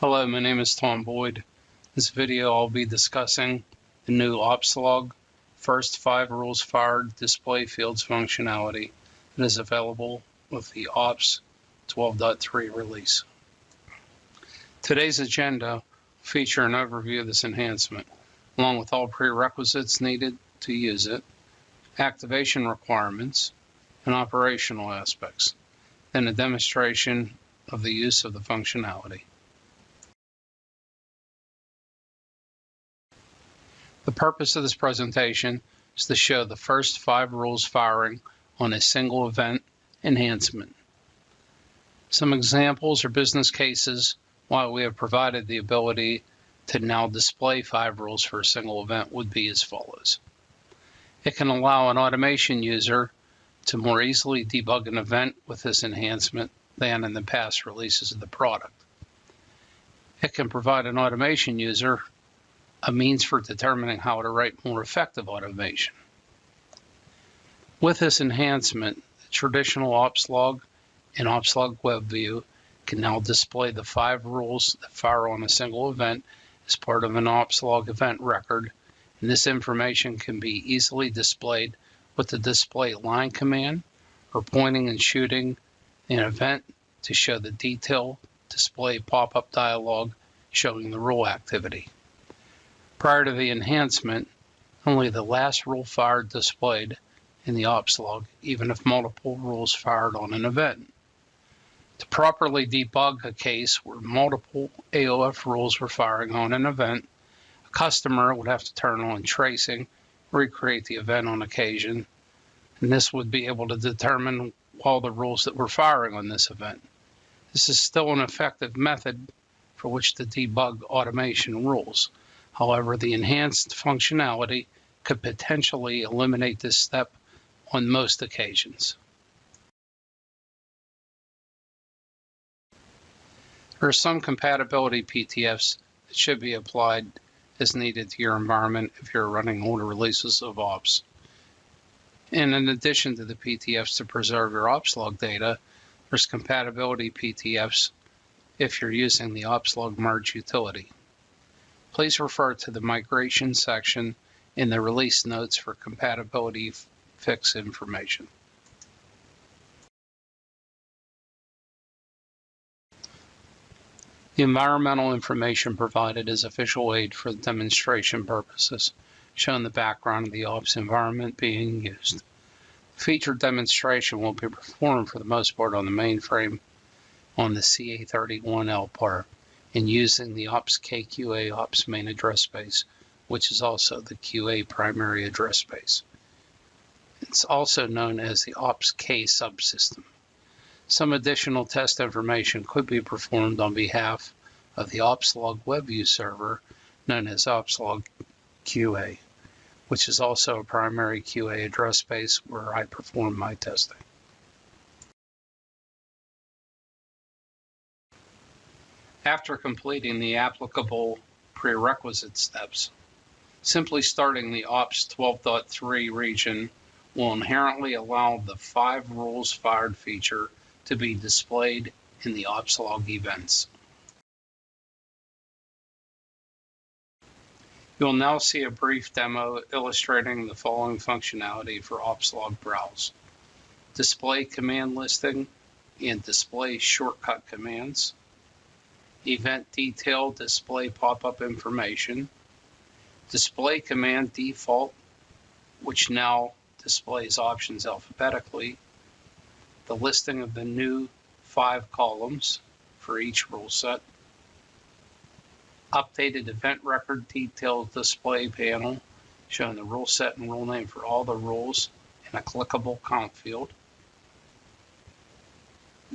Hello, my name is Tom Boyd. In this video I'll be discussing the new OPSLOG first 5 rules fired display fields functionality that is available with the OPS 12.3 release. Today's agenda feature an overview of this enhancement, along with all prerequisites needed to use it, activation requirements, and operational aspects, then a demonstration of the use of the functionality. The purpose of this presentation is to show the first 5 rules firing on a single event enhancement. Some examples or business cases why we have provided the ability to now display 5 rules for a single event would be as follows. It can allow an automation user to more easily debug an event with this enhancement than in the past releases of the product. It can provide an automation user a means for determining how to write more effective automation. With this enhancement, the traditional OPSLOG and OPSLOG Web Viewer can now display the 5 rules that fire on a single event as part of an OPSLOG event record, and this information can be easily displayed with the display line command or pointing and shooting an event to show the detail display pop-up dialog showing the rule activity. Prior to the enhancement, only the last rule fired displayed in the OPSLOG, even if multiple rules fired on an event. To properly debug a case where multiple AOF rules were firing on an event, a customer would have to turn on tracing, recreate the event on occasion, and this would be able to determine all the rules that were firing on this event. This is still an effective method for which to debug automation rules. However, the enhanced functionality could potentially eliminate this step on most occasions. There are some compatibility PTFs that should be applied as needed to your environment if you're running older releases of OPS. And in addition to the PTFs to preserve your OPSLOG data, there's compatibility PTFs if you're using the OPSLOG Merge utility. Please refer to the migration section in the release notes for compatibility fix information. The environmental information provided is official aid for demonstration purposes, showing the background of the OPS environment being used. The featured demonstration will be performed for the most part on the mainframe on the CA31L part, and using the OPS KQA OPS main address space, which is also the QA primary address space. It's also known as the OPS K subsystem. Some additional test information could be performed on behalf of the OPSLOG Web Viewer server, known as OPSLOG QA, which is also a primary QA address space where I perform my testing. After completing the applicable prerequisite steps, simply starting the OPS 12.3 region will inherently allow the 5 rules fired feature to be displayed in the OPSLOG events. You'll now see a brief demo illustrating the following functionality for OPSLOG Browse: display command listing and display shortcut commands, event detail display pop-up information, display command default, which now displays options alphabetically, the listing of the new 5 columns for each rule set, updated event record detail display panel showing the rule set and rule name for all the rules in a clickable comp field,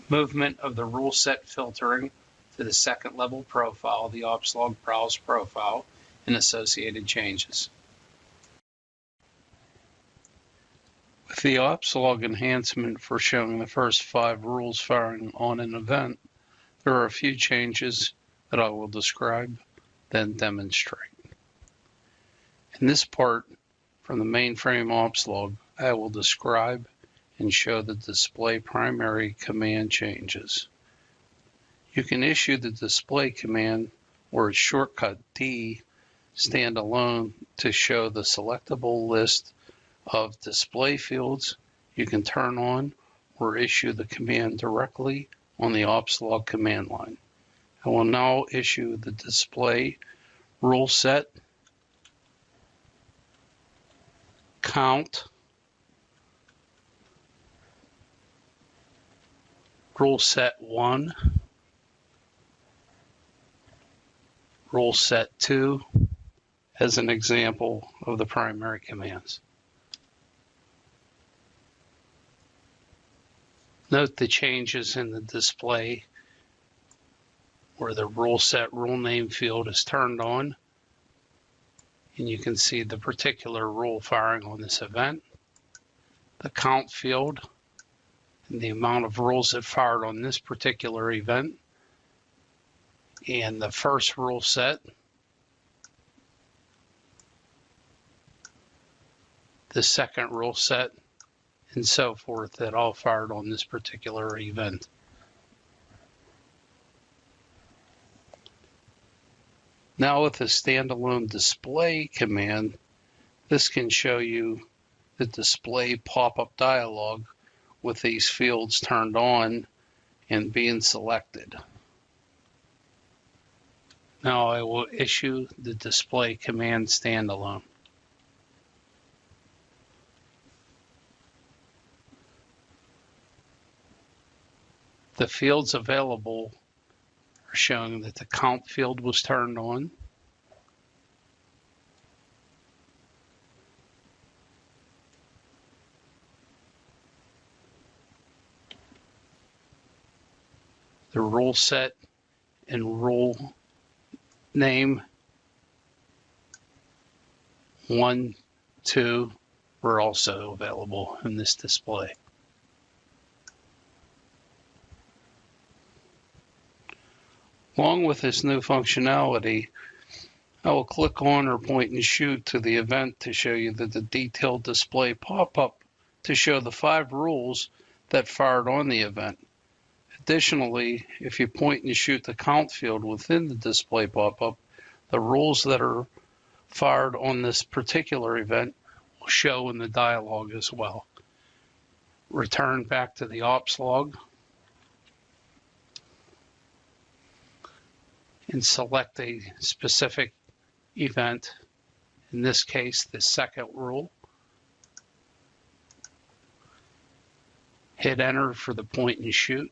movement of the rule set filtering to the second level profile, the OPSLOG Browse profile, and associated changes. With the OPSLOG enhancement for showing the first 5 rules firing on an event, there are a few changes that I will describe, then demonstrate. In this part, from the mainframe OPSLOG, I will describe and show the display primary command changes. You can issue the display command or its shortcut D standalone to show the selectable list of display fields you can turn on or issue the command directly on the OPSLOG command line. I will now issue the display rule set, count, rule set 1, rule set 2 as an example of the primary commands. Note the changes in the display where the rule set rule name field is turned on, and you can see the particular rule firing on this event, the count field, and the amount of rules that fired on this particular event, and the first rule set, the second rule set, and so forth, that all fired on this particular event. Now with the standalone display command, this can show you the display pop-up dialog with these fields turned on and being selected. Now I will issue the display command standalone. The fields available are showing that the count field was turned on, the rule set and rule name 1, 2 were also available in this display. Along with this new functionality, I will click on or point and shoot to the event to show you that the detailed display pop-up to show the 5 rules that fired on the event. Additionally, if you point and shoot the count field within the display pop-up, the rules that are fired on this particular event will show in the dialog as well. Return back to the OPSLOG and select a specific event, in this case the second rule. Hit enter for the point and shoot,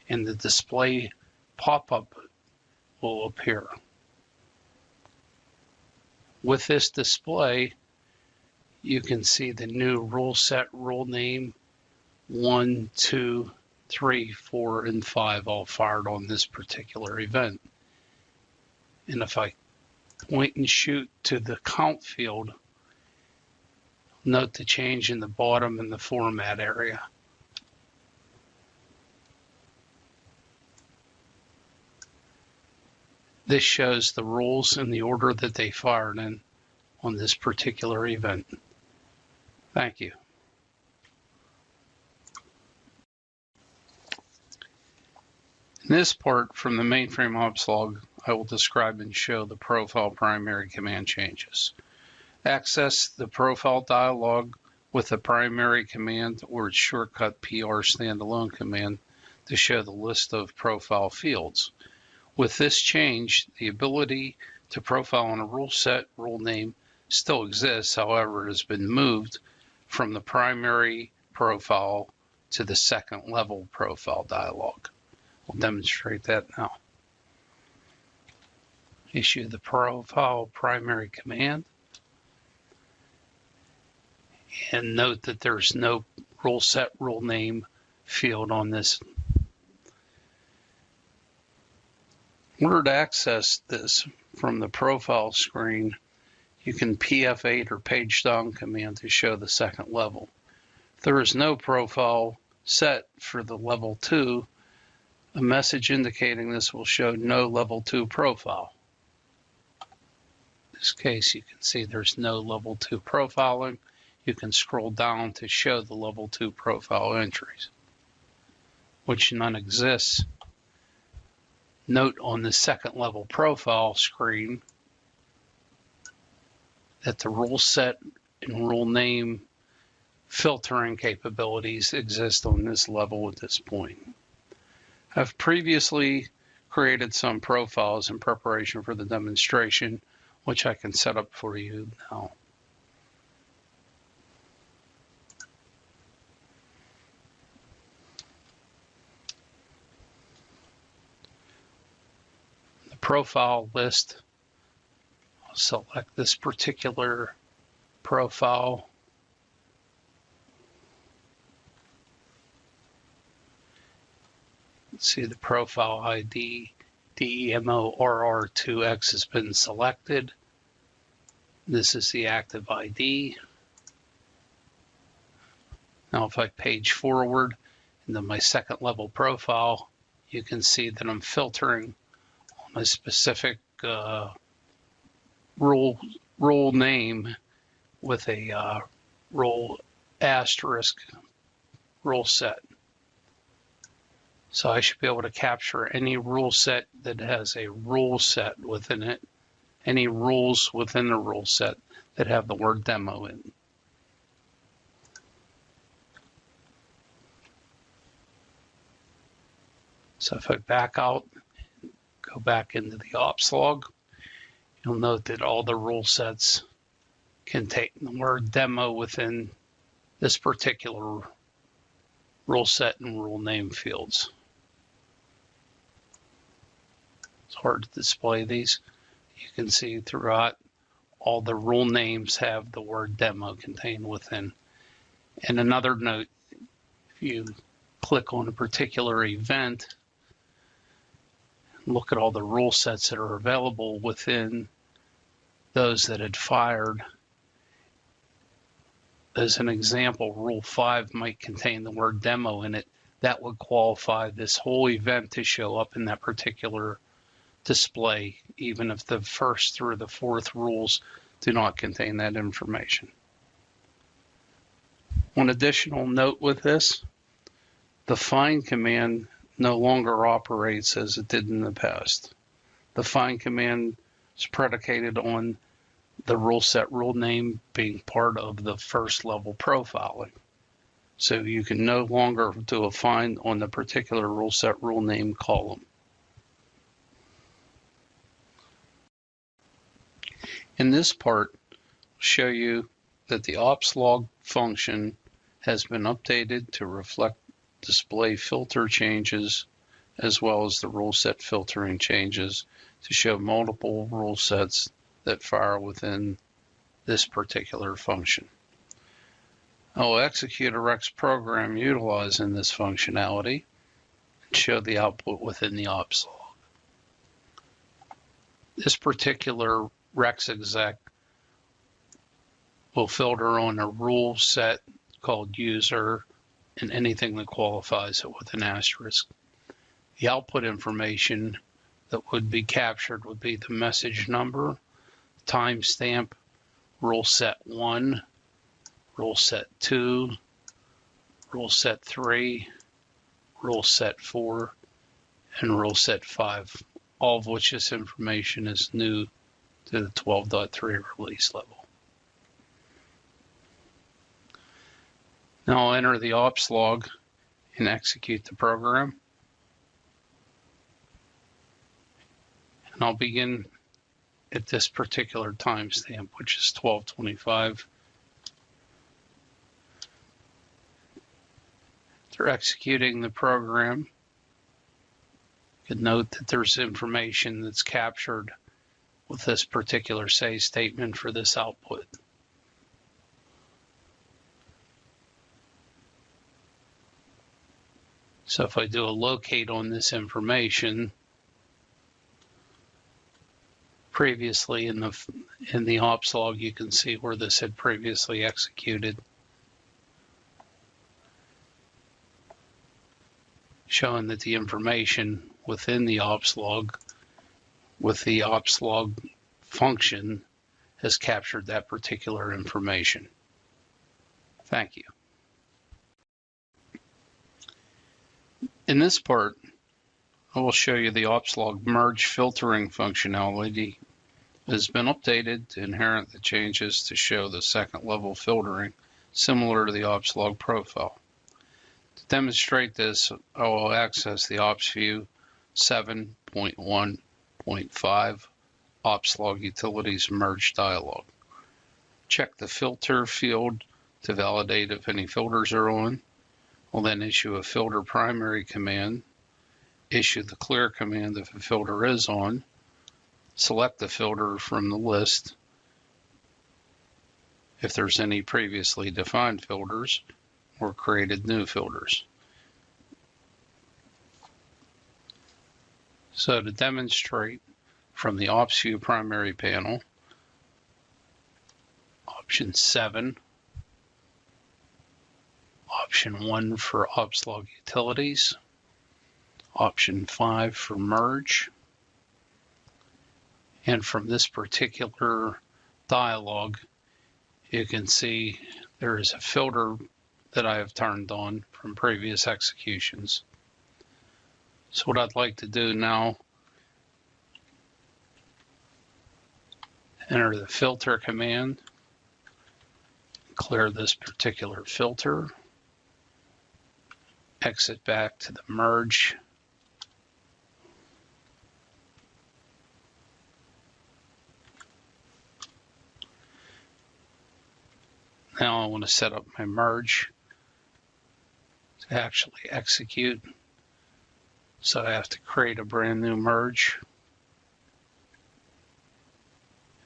and the display pop-up will appear. With this display, you can see the new rule set rule name 1, 2, 3, 4, and 5 all fired on this particular event. And if I point and shoot to the count field, note the change in the bottom and the format area. This shows the rules in the order that they fired in on this particular event. Thank you. In this part from the mainframe OPSLOG, I will describe and show the profile primary command changes. Access the profile dialog with the primary command or its shortcut PR standalone command to show the list of profile fields. With this change, the ability to profile on a rule set rule name still exists, however, it has been moved from the primary profile to the second level profile dialog. We'll demonstrate that now. Issue the profile primary command. And note that there's no rule set rule name field on this. In order to access this from the profile screen, you can PF8 or page down command to show the second level. If there is no profile set for the level 2, a message indicating this will show no level 2 profile. In this case, you can see there's no level 2 profiling. You can scroll down to show the level 2 profile entries. which none exists, note on the second level profile screen that the rule set and rule name filtering capabilities exist on this level at this point. I've previously created some profiles in preparation for the demonstration, which I can set up for you now. The profile list, I'll select this particular profile. See the profile ID DEMORR2X has been selected. This is the active ID. Now if I page forward into my second level profile, you can see that I'm filtering on a specific rule name with a rule asterisk rule set. So I should be able to capture any rule set that has a rule set within it, any rules within the rule set that have the word demo in. So if I back out, go back into the OPSLOG, you'll note that all the rule sets contain the word demo within this particular rule set and rule name fields. It's hard to display these. You can see throughout all the rule names have the word demo contained within. And another note, if you click on a particular event, look at all the rule sets that are available within those that had fired. As an example, Rule 5 might contain the word demo in it. That would qualify this whole event to show up in that particular display, even if the first through the fourth rules do not contain that information. One additional note with this, the find command no longer operates as it did in the past. The find command is predicated on the rule set rule name being part of the first level profiling. So you can no longer do a find on the particular rule set rule name column. In this part, I'll show you that the OPSLOG function has been updated to reflect display filter changes as well as the rule set filtering changes to show multiple rule sets that fire within this particular function. I'll execute a Rex program utilizing this functionality and show the output within the OPSLOG. This particular Rex exec will filter on a rule set called user and anything that qualifies it with an asterisk. The output information that would be captured would be the message number, timestamp, rule set 1, rule set 2, rule set 3, rule set 4, and rule set 5, all of which this information is new to the 12.3 release level. Now I'll enter the OPSLOG and execute the program. And I'll begin at this particular timestamp, which is 12:25. After executing the program, you can note that there's information that's captured with this particular say statement for this output. So if I do a locate on this information, previously in the OPSLOG, you can see where this had previously executed, showing that the information within the OPSLOG with the OPSLOG function has captured that particular information. Thank you. In this part, I will show you the OPSLOG Merge filtering functionality has been updated to inherit the changes to show the second level filtering similar to the OPSLOG profile. To demonstrate this, I will access the OpsView 7.1.5 OPSLOG Utilities Merge dialog. Check the filter field to validate if any filters are on. We'll then issue a filter primary command, issue the clear command if a filter is on, select the filter from the list if there's any previously defined filters or created new filters. So to demonstrate from the OpsView primary panel, option 7, option 1 for OPSLOG Utilities, option 5 for Merge, and from this particular dialog, you can see there is a filter that I have turned on from previous executions. So what I'd like to do now, enter the filter command, clear this particular filter, exit back to the merge, now I want to set up my merge to actually execute. So I have to create a brand new merge.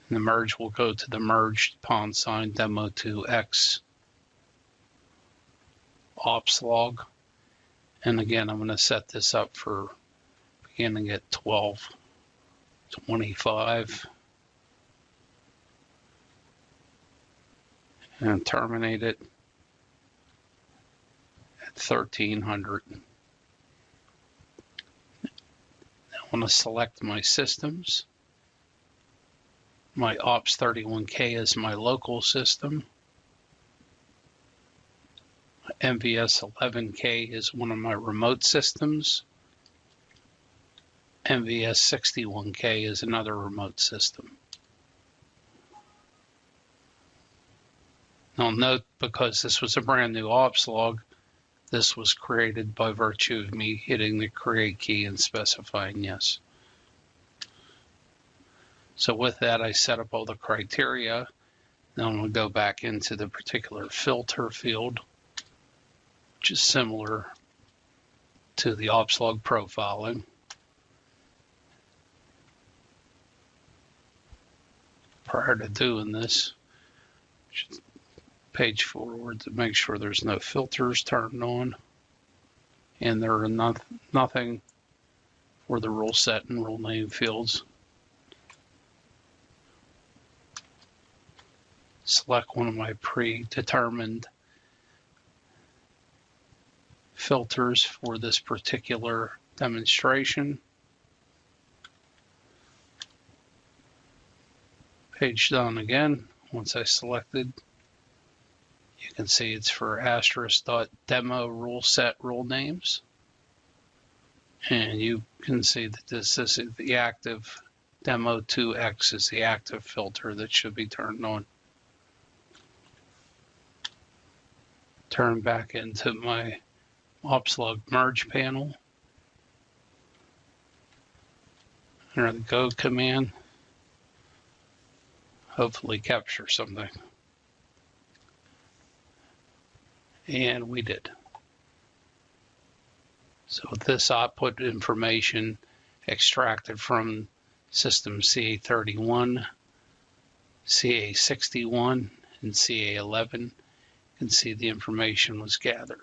And the merge will go to the merged # demo2x OPSLOG. And again, I'm going to set this up for beginning at 12:25 and terminate it at 1300. I want to select my systems. My OPS31K is my local system. MVS 11K is one of my remote systems. MVS 61K is another remote system. Now note, because this was a brand new OPSLOG, this was created by virtue of me hitting the create key and specifying yes. So with that, I set up all the criteria. Now I'm going to go back into the particular filter field, which is similar to the OPSLOG profiling. Prior to doing this, page forward to make sure there's no filters turned on, and there are nothing for the rule set and rule name fields. Select one of my predetermined filters for this particular demonstration. Page down again. Once I selected, you can see it's for *.demo rule set rule names. And you can see that this is the active demo2x is the active filter that should be turned on. Turn back into my OPSLOG merge panel. Enter the go command. Hopefully capture something. And we did. So this output information extracted from system CA31, CA61, and CA11. You can see the information was gathered.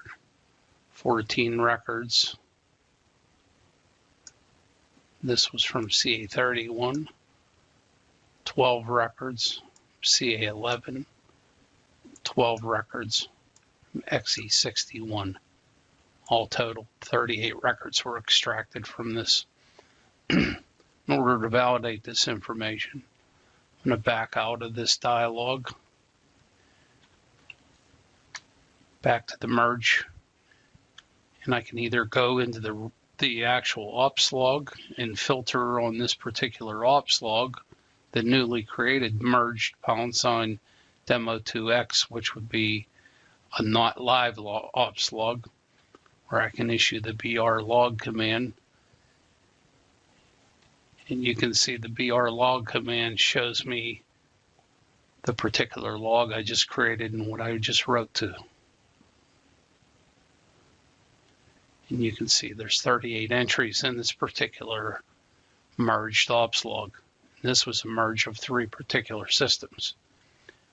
14 records. This was from CA31. 12 records, CA11. 12 records, XE61. All total, 38 records were extracted from this. In order to validate this information, I'm going to back out of this dialog, back to the merge, And I can either go into the actual OPSLOG and filter on this particular OPSLOG, the newly created merged # demo 2x, which would be a not live OPSLOG, where I can issue the br log command. And you can see the br log command shows me the particular log I just created and what I just wrote to. And you can see there's 38 entries in this particular merged OPSLOG. This was a merge of 3 particular systems.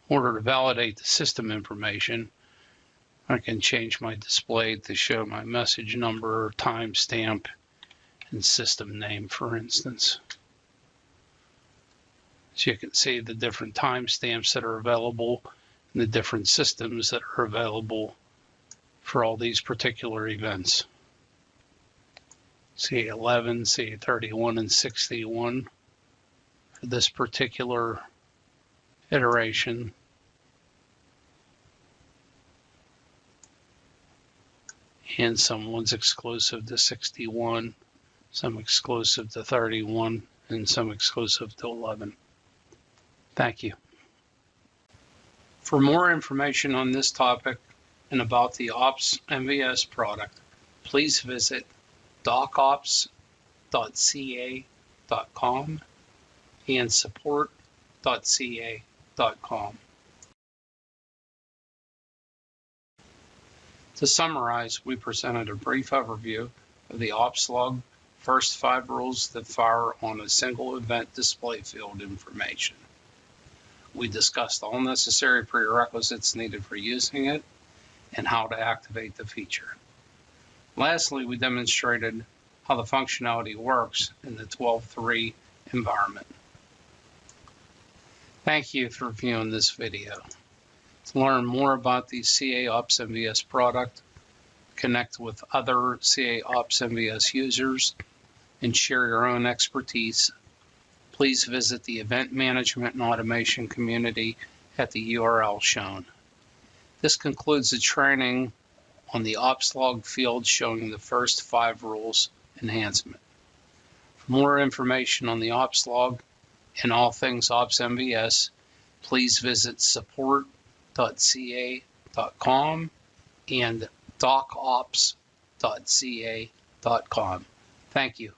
In order to validate the system information, I can change my display to show my message number, timestamp, and system name, for instance. So you can see the different timestamps that are available and the different systems that are available for all these particular events. CA11, CA31, and 61 for this particular iteration. And some ones exclusive to 61, some exclusive to 31, and some exclusive to 11. Thank you. For more information on this topic and about the OPS MVS product, please visit docops.ca.com and support.ca.com. To summarize, we presented a brief overview of the OPSLOG first 5 rules that fire on a single event display field information. We discussed all necessary prerequisites needed for using it and how to activate the feature. Lastly, we demonstrated how the functionality works in the 12.3 environment. Thank you for viewing this video. To learn more about the CA OPS MVS product, connect with other CA OPS MVS users, and share your own expertise, please visit the Event Management and Automation community at the URL shown. This concludes the training on the OPSLOG field showing the first 5 rules enhancement. For more information on the OPSLOG and all things OPS MVS, please visit support.ca.com and docops.ca.com. Thank you.